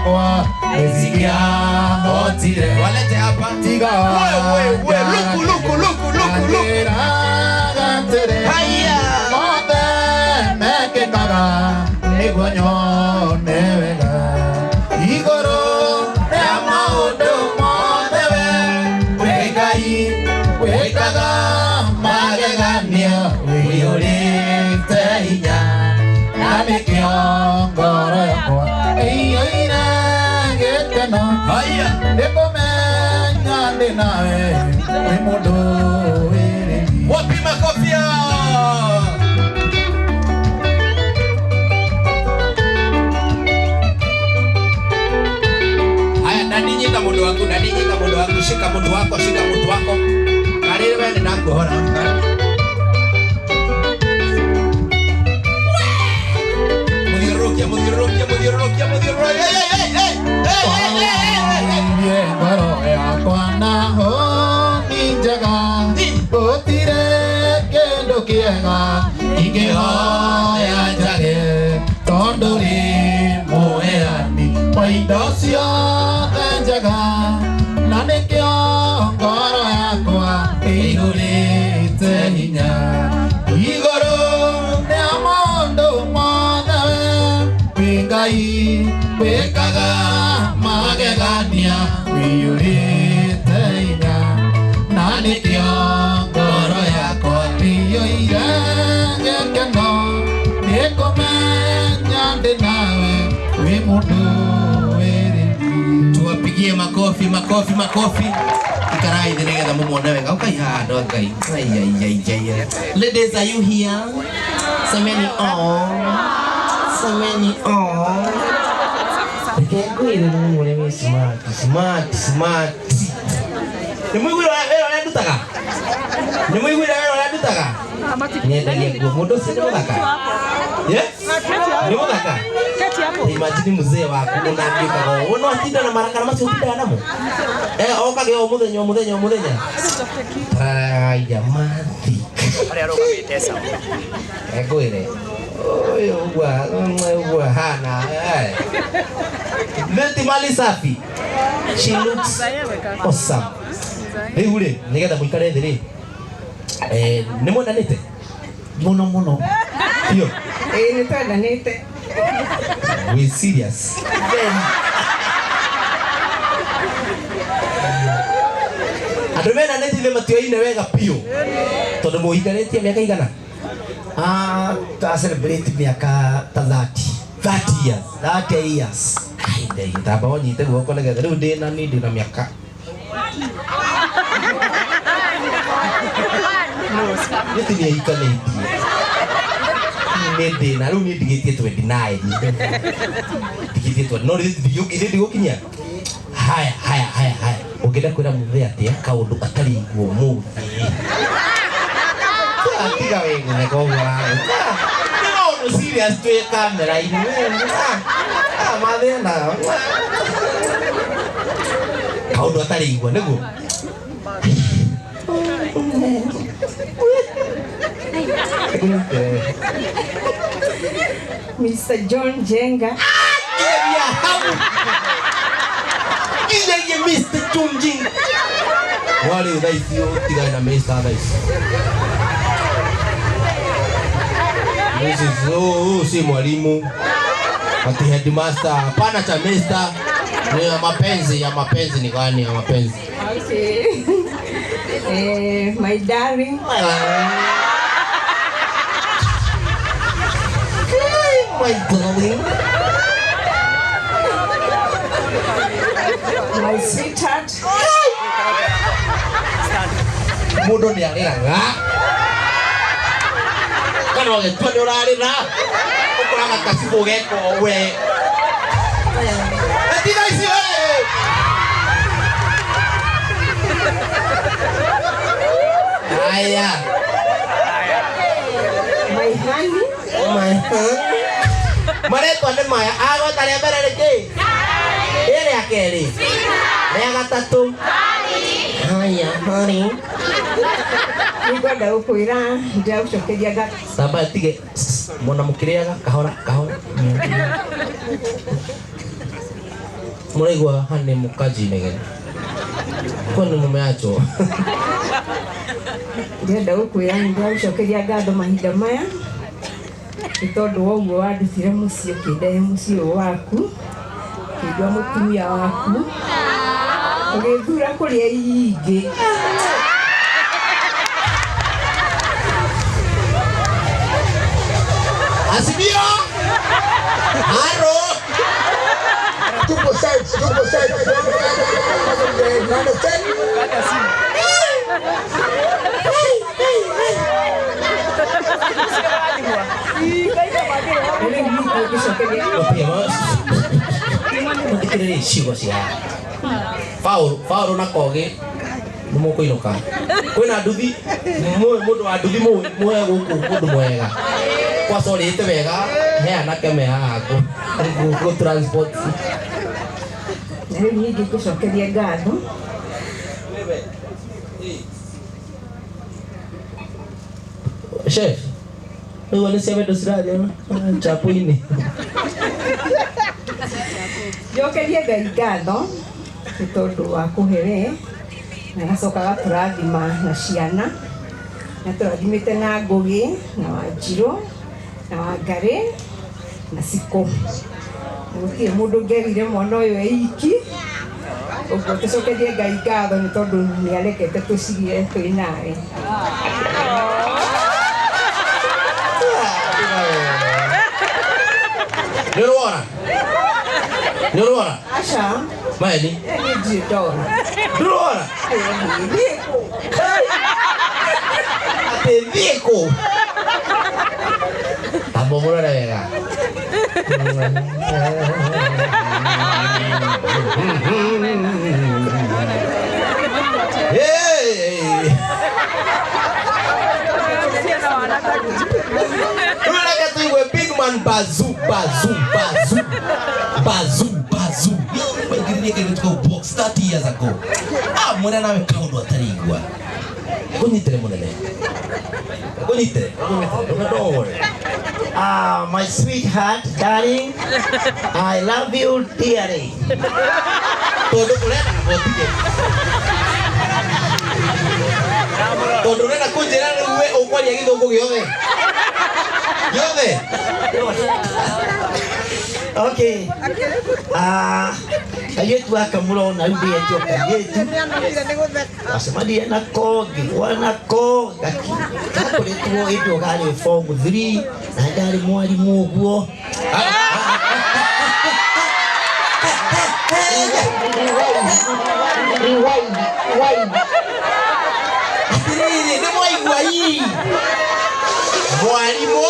yakwa Ezigia hotire walete hapa Tiga wewe luku haya Mode meke kaga Niguanyo nevega Igoro ya maudu modewe Wegai wekaga magegania Uyurite hinya Nane kiongoro yakwa Eyoina gekeno haya Eko menya nawe Wimudu wirimi wapi makofi haya nadinyika mundu wangu shika mundu wako karire wende nakuhora muthiururukia ngoro yakwa naho ni njega gutire kindu kiega ingĩhoya njage tondu ri muheani wa indo ciothe njega na nĩkĩo ngoro yakwa ĩihũrĩte hinya igũrũ rĩa maũndũ mothe wĩ Ngai wĩkaga magegania wĩihũrĩte hinya na nĩkĩo ngoro yakwa ĩiyũire gĩkeno nĩkũmenya ndĩ nawe wĩ mũndũ wĩrĩmi. Tuwapigie makofi ikarai nigetha mumuone wega ukaihanda Ngai. Ladies, are you here? Semeni Kekuile mule mi smart. Nimwigwira wewe unadutaka. Niendelee kwa mudo sisi mudaka. Yes? Ni mudaka. Imagine mzee wako unandika go. Uno atinda na marakara masi upida namo. Okage omudenya. Ai jamani. Ari aroka bitesa. Ekwire. Uwa hana. Leti mali safi. She looks awesome. Ule nigetha muikare thiri. Nimonanite. Muno. Yo. Nitwendanite. We serious. Andũ menanĩtithie matioine wega piũ tondũ mũhikanĩtie mĩaka igana? Ta celebrate miaka ta 30 years. Ai ndai tamba wonyite guoko nĩgetha rĩu ndĩ na mĩaka nĩti nĩhikanĩtie nĩndĩ na rĩu nĩ ndigĩtie 29 no ndigũkinyia haya ũngĩenda kwĩra mũthee atĩa kaũndũ gatarĩ iguo mũthĩ tiga wĩgũne koguo nĩ maũndũ serious twĩ kamera-inĩ mathĩna kaũndũ gatarĩ iguo nĩguo Mr. John Jenga. Ile Mr. John Jenga. Wale udaifu tiga na Mr. Dice. Mrs. Si mwalimu. Ati headmaster, hapana cha Mr. Ni ya mapenzi ni gani ya mapenzi? Okay. My darling. My darling. My sweetheart. Mudo ni arĩraga. Kana ũgetua nĩ ũrarĩra. Ũkoraga kacibu geko we. Atina ici we. Aya. My honey. My honey. Maretwa nĩ maya agota rĩa mbere rĩkĩ? Ĩrĩa kerĩ. Rĩa gatatũ. Haya, honey. Nĩngwenda gũkwĩra ndĩragũcokeria ngatho. Samba tige mwana mũkĩrĩaga kahora. Muraigua hane mukaji negen. Kwani mumeacho? Ndĩrenda gũkwĩra nĩndĩracokeria ngatho mahinda maya nĩ tondũ wa ũguo wandutire mũciĩ ũkĩndehe mũciĩ ũyũ waku ũkĩndua mũtumia waku ũgĩthura kũrĩa ingĩ. Asibio! Haro! Tupo side. Faul na koge numuko inoka kwina nduthi mundu wa nduthi muhe guku mundu mwega kwa sorite wega heana keme haku go transport Rĩu ningĩ ngũcokeria ngatho chef wewe ni sema ndo siraje chapo ini njokerie Ngai ngatho nĩ tondũ wa kũhe na gacoka gatũrathima na ciana na tũrathimĩte na Ngũgĩ na Wanjirũ na Wangarĩ na Cikũ. Gũtirĩ mũndũ ũngĩagire mwana ũyũ eiki, ũguo tũcokerie Ngai ngatho nĩ tondũ nĩarekete tũcigire twĩ nawe. Nyorora Aca maeni nĩ ndirĩ ndona. nyorora Atendiko Abomora wega Big man bazoo. Yo, I to go box 30 years ago. Mwana nawe kaundo atarigwa. Kunitere mwanene. Kunitere. Don't worry. My sweetheart, darling, I love you dearly. Todo kuleta ngotike. Todo nena kunjera uwe okwali yagigo gyobe. Yobe. Okay. Kayetu akamuro na ubi yetu kayetu. Asemadi na kogi wana ko kakole tuo edo gale form 3 na dali mwali muguo. Atiriri ni mwaigwa hii. Mwalimu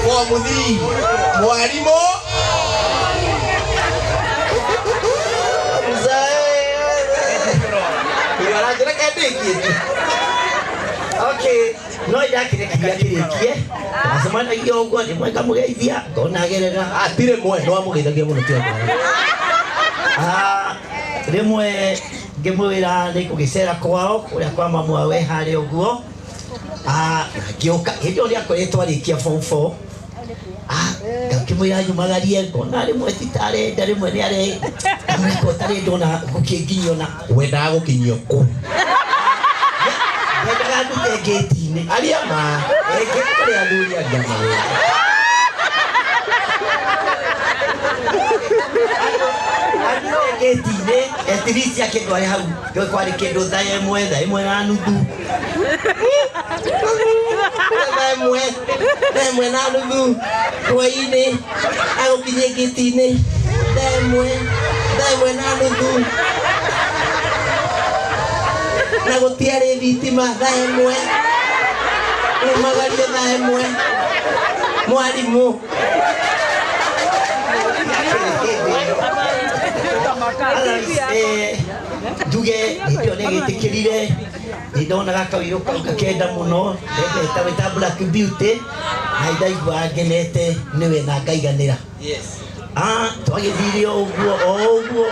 wa mudhi. Mwalimu Okay, no ya kire kakirikie. Asemana yo go ni mweka mugeithia kona gerera. atire mwe no amugeithagia muno tia. Rimwe ngimwira ni kugicera kwao kuria kwa mamu wawe hari uguo. Ngioka hindo ria koretwo arikia form 4. Ngakimwira nyumagarie kona rimwe titare rimwe ni are ko tare ndona gukinginyo na Wenda gukinyio ku. Wenda nduke gate-ini Aria ma kore athuri agama. gate-ini etirisi akindu ari hau ndio kwari kindu tha imwe na nuthu Demwe na nuthu kwa-ini agukinye gate-ini demwe na nuthu na gutiari thitima tha imwe umagarie tha imwe mwalimu nduge ndio negitikirire ndona gakawiro kakenda muno eta Black Beauty na ndaigua ngenete niwe na ngaiganira. Yes. Twagithire oguo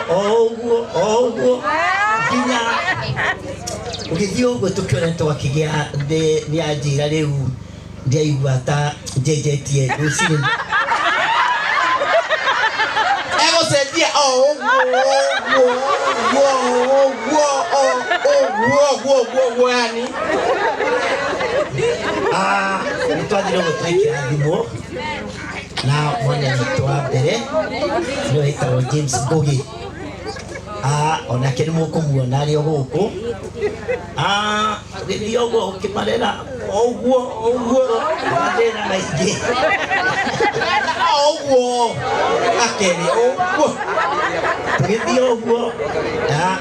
nginya ugithie oguo tukiona twakigia ni anjira riu ndiaigua ta njenjetie rucini Ego sendia yani nitwathire gutwikira thimo na mwana witũ wa mbere nĩwe wĩtagwo James Ngugi. Onake nĩ mũkũmuona arĩ o gũkũ gĩthiĩ ũguo ũkĩmarera ũguo mathĩna maingĩ ũguo akeri ũguo tũgĩthiĩ ũguo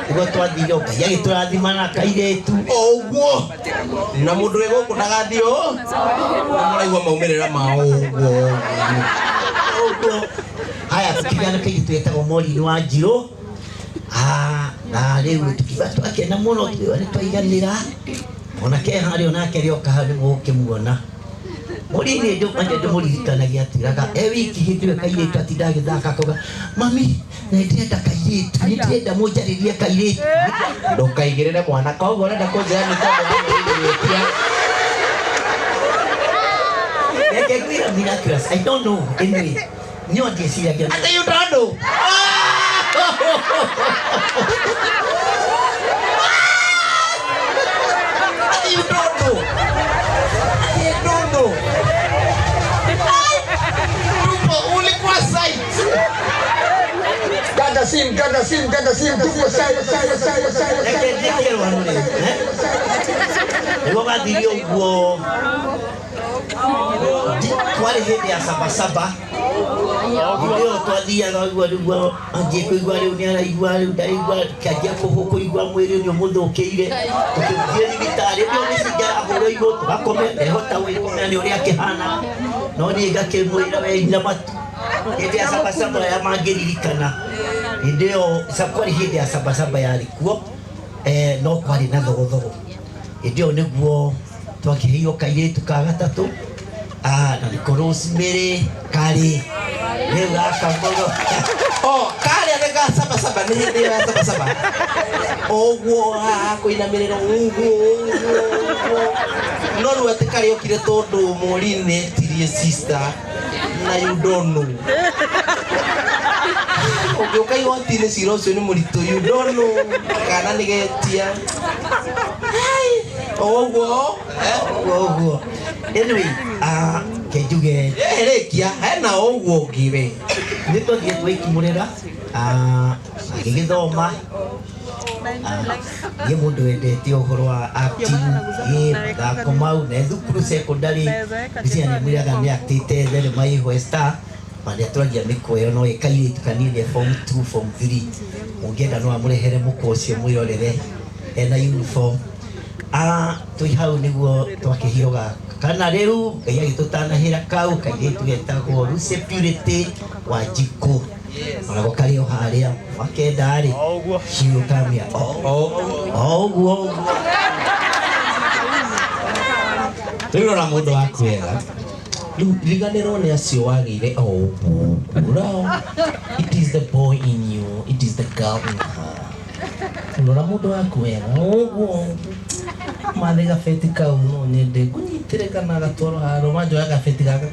ũguo twathire Ngai agĩtũrathima na kairĩtu ũguo na mũndũ wĩ gũkũ ndagathiĩ mũraigua maumĩrĩra ma ũguo. Haya, tukigana kairĩtu wĩtagwo Morinĩ wa Njirũ na rĩu tukiuga twakena mũno nĩ twaiganĩra onake harĩ onake rĩoka hau nĩmũgũkĩmuona. Morinĩ ndĩmũririkanagia atĩraga wiki hĩndĩ ĩyo kairĩtu atinda agĩthaka akauga mami nĩndĩrenda kairĩtu nĩndĩrenda mũnjarĩrie kairĩtu. Ndũkaigĩrĩre mwana koguo ũrenda kũnjĩra nĩ tondũ nĩmũrĩrĩtia. Ngegwĩra miraculous, I don't know, anyway nĩo ndĩciragia atĩ you don't know. You don't know. You don't know. Ulikuwa site. Kata sim, tuko site. Nĩguo gathirio ũguo kwarĩ hĩndĩ ya Sabasaba. Hĩndĩ ĩyo twathiaga ũguo nĩguo angĩkũigua rĩu nĩaraigua rĩu ndaigua kĩanjia kũigua mwĩrĩ nĩ ũmũthũkĩire tũkĩmũthiĩ thibitarĩ nĩo mĩcinga yahũrwo igũrũ tũgakome ehota gwĩkũmenya nĩ ũrĩa akĩhana no niĩ ngakĩmwĩra we ina matu. Hĩndĩ ya Sabasaba ya mangĩririkana hĩndĩ ĩyo kwarĩ hĩndĩ ya Sabasaba yarĩ kuo no kwarĩ na thogothogo. Hĩndĩ ĩyo nĩguo twakĩheirwo kairĩtu ka gatatũ na nĩko Rosemary Karĩ rĩu gaka mũno Karĩ arĩ ga Sabasaba nĩ hĩndĩ ya Sabasaba ũguo kũinamĩrĩra ũguo no rĩu atĩ Karĩ okire tondũ Morinĩ nĩetirie sister na you don't know. Ũngĩũka igoti-inĩ cira ũcio nĩ mũritũ you don't know kana nĩgetia ũguo. Anyway, kenjuge rĩkia hena ũguo ũngĩ we nĩtwathiĩ twaikimũrĩra agĩgĩthoma niĩ mũndũ wendete ũhoro wa acting mathako mau na thukuru secondary ndiciana nĩmwĩraga nĩ actĩte thenema ĩhwo Star marĩa twagia mĩkwa ĩyo no ĩkairĩtu kanini form 2 form 3 ũngĩenda no amũrehere mũkwa ũcio mwĩrorere ena uniform. Twĩ hau nĩguo twakĩhiũga kana rĩu Ngai agĩtũtanahĩra kau kairĩtu getagwo Lucy Purity Wanjikũ onako karĩ o harĩa wakendarĩ ciũkamia ũguo. rĩu rora mũndũ waku wega rĩu riganĩrwo nĩ acio wagĩire ũguo. It is the boy in you, it is the girl in her. Rora mũndũ waku wega ũguo mathĩ gabeti kau no nyende kũnyitĩre kana gatwaro harĩa manjoya gabeti gaka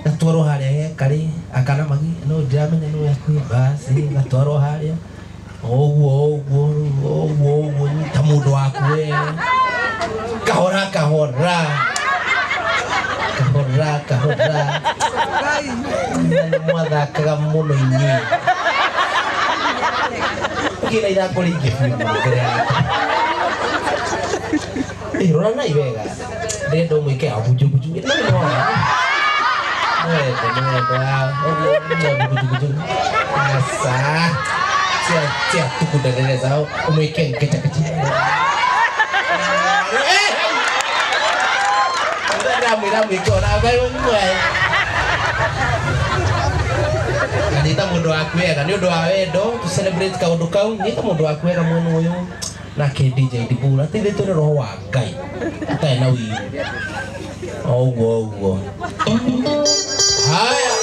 gatwaro harĩa Karĩ akana magi no ndiramenya nĩ wekwi basi gatwaro harĩa ũguo nyita mũndũ waku we kahora mwathakaga mũno inyuĩ ũkĩra ithako rĩingĩ biũ mbere yaku. Rora na iwega ndĩrenda ũmwĩke abunjubuju tia tukudendeleza umweke nkechakachi nita mũndũ waku wega nĩ ũndũ wa wendo tu celebrate kaũndũ kau nita mũndũ waku wega mwena ũyũ nake DJ Dibura teithĩtwo nĩ roho wa Ngai ũtarĩ na wiru ũguo. Haya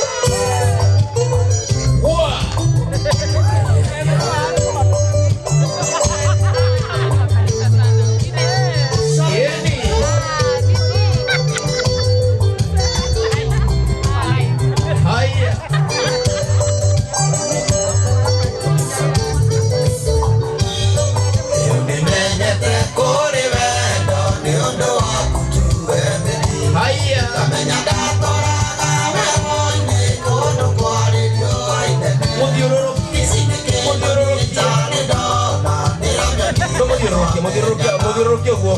Muthirukia guo.